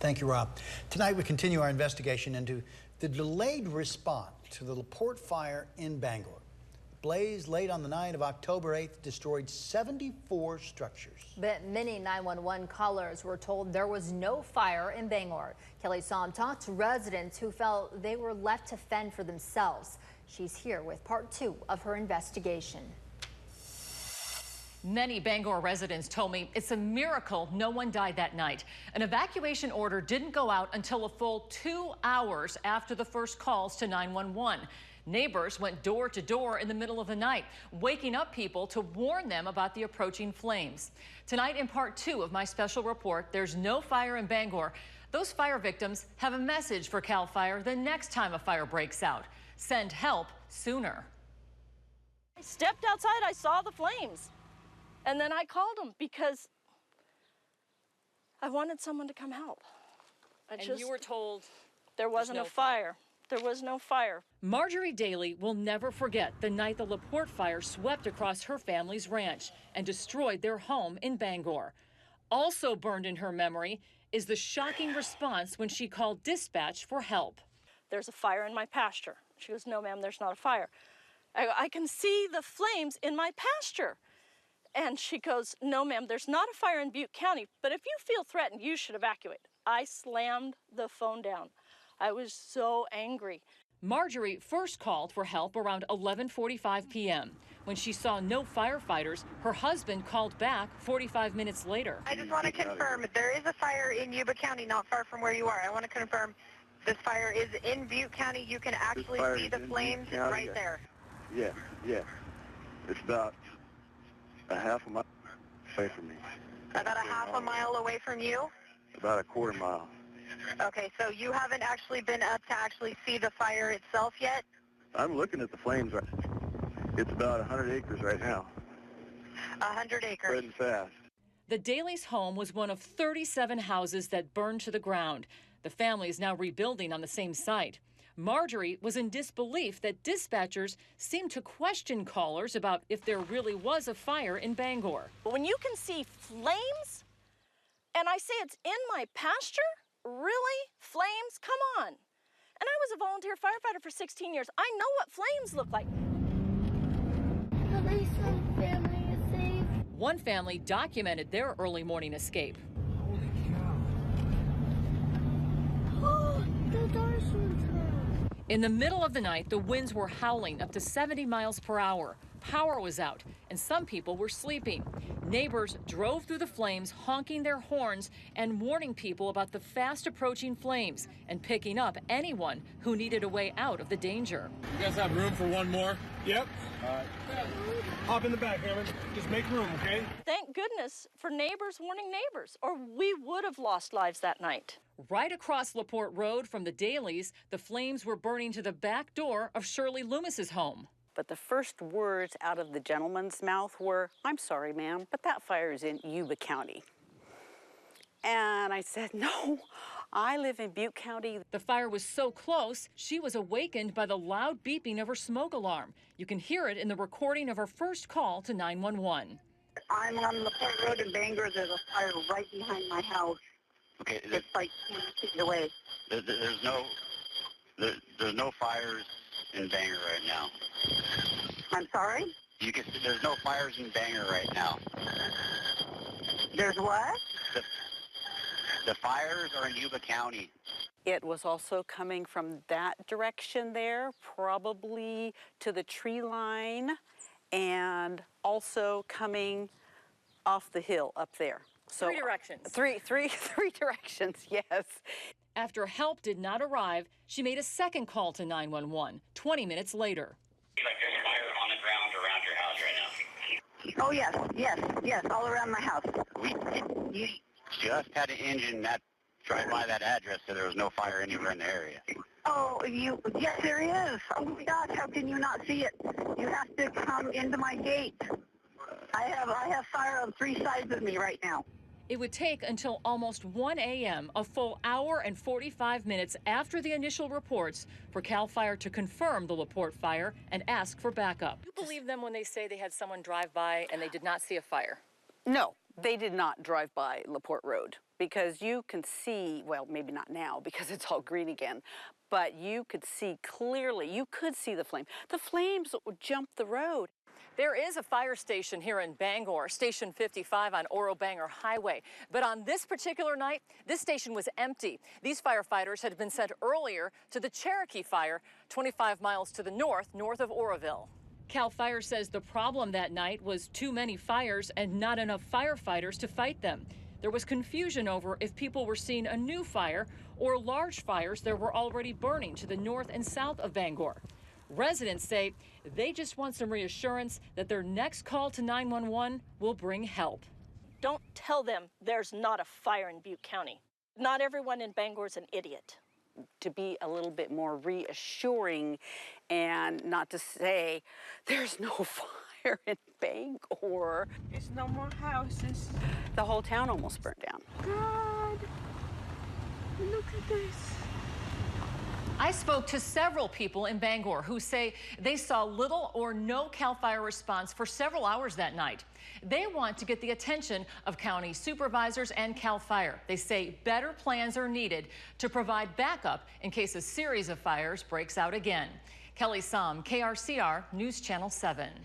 Thank you, Rob. Tonight we continue our investigation into the delayed response to the LaPorte fire in Bangor. Blaze late on the night of October 8th destroyed 74 structures. But many 911 callers were told there was no fire in Bangor. Kelly Som talked to residents who felt they were left to fend for themselves. She's here with part 2 of her investigation. Many Bangor residents told me it's a miracle no one died that night. An evacuation order didn't go out until a full 2 hours after the first calls to 911. Neighbors went door to door in the middle of the night, waking up people to warn them about the approaching flames. Tonight in part 2 of my special report, there's no fire in Bangor. Those fire victims have a message for CAL FIRE the next time a fire breaks out. Send help sooner. I stepped outside, I saw the flames. And then I called them because I wanted someone to come help. And you were told there wasn't a fire. There was no fire. Marjorie Daly will never forget the night the LaPorte fire swept across her family's ranch and destroyed their home in Bangor. Also burned in her memory is the shocking response when she called dispatch for help. There's a fire in my pasture. She goes, no, ma'am, there's not a fire. I can see the flames in my pasture. And she goes, no, ma'am, there's not a fire in Butte County, but if you feel threatened, you should evacuate. I slammed the phone down. I was so angry. Marjorie first called for help around 11:45 p.m. When she saw no firefighters, her husband called back 45 minutes later. I just want to confirm there is a fire in Yuba County, not far from where you are. I want to confirm this fire is in Butte County. You can actually see the flames right there. Yeah. It's about a half a mile away from me. About a half a mile away from you? About a quarter mile. Okay, so you haven't actually been up to actually see the fire itself yet? I'm looking at the flames. It's about 100 acres right now. 100 acres. Spreading fast. The Daly's home was one of 37 houses that burned to the ground. The family is now rebuilding on the same site. Marjorie was in disbelief that dispatchers seemed to question callers about if there really was a fire in Bangor. When you can see flames, and I say it's in my pasture, really? Flames? Come on. And I was a volunteer firefighter for 16 years. I know what flames look like. At least some family is safe. One family documented their early morning escape. Holy cow. Oh, the door's open. In the middle of the night, the winds were howling up to 70 miles per hour. Power was out, and some people were sleeping. Neighbors drove through the flames, honking their horns and warning people about the fast approaching flames and picking up anyone who needed a way out of the danger. You guys have room for one more? Yep. All right. Hop in the back, Aaron. Just make room, okay? Thank goodness for neighbors warning neighbors, or we would have lost lives that night. Right across LaPorte Road from the Dalys, the flames were burning to the back door of Shirley Loomis's home. But the first words out of the gentleman's mouth were, "I'm sorry, ma'am, but that fire is in Yuba County." And I said, "No, I live in Butte County." The fire was so close, she was awakened by the loud beeping of her smoke alarm. You can hear it in the recording of her first call to 911. I'm on LaPorte Road in Bangor. There's a fire right behind my house. Okay. It's like 10 feet away. There's no fires in Bangor right now. I'm sorry? There's no fires in Bangor right now. There's what? The fires are in Yuba County. It was also coming from that direction there, probably to the tree line, and also coming off the hill up there. So 3 directions. Three directions, yes. After help did not arrive, she made a second call to 911 20 minutes later. Like there's fire on the ground around your house right now. Oh, yes, all around my house. You just had an engine that drive by that address, so there was no fire anywhere in the area. Oh, yes, there is. Oh, my gosh, how can you not see it? You have to come into my gate. I have fire on 3 sides of me right now. It would take until almost 1 a.m., a full hour and 45 minutes after the initial reports, for CAL FIRE to confirm the LaPorte fire and ask for backup. You believe them when they say they had someone drive by and they did not see a fire? No, they did not drive by LaPorte Road. because you can see, well, maybe not now because it's all green again, but you could see clearly, you could see the flame. The flames jumped the road. There is a fire station here in Bangor, Station 55 on Oro-Bangor Highway. But on this particular night, this station was empty. These firefighters had been sent earlier to the Cherokee Fire, 25 miles to the north of Oroville. CAL FIRE says the problem that night was too many fires and not enough firefighters to fight them. There was confusion over if people were seeing a new fire or large fires that were already burning to the north and south of Bangor. Residents say they just want some reassurance that their next call to 911 will bring help. Don't tell them there's not a fire in Butte County. Not everyone in Bangor is an idiot. To be a little bit more reassuring and not to say there's no fire in Bangor. There's no more houses. The whole town almost burned down. God, look at this. I spoke to several people in Bangor who say they saw little or no CAL FIRE response for several hours that night. They want to get the attention of county supervisors and CAL FIRE. They say better plans are needed to provide backup in case a series of fires breaks out again. Kelly Som, KRCR News Channel 7.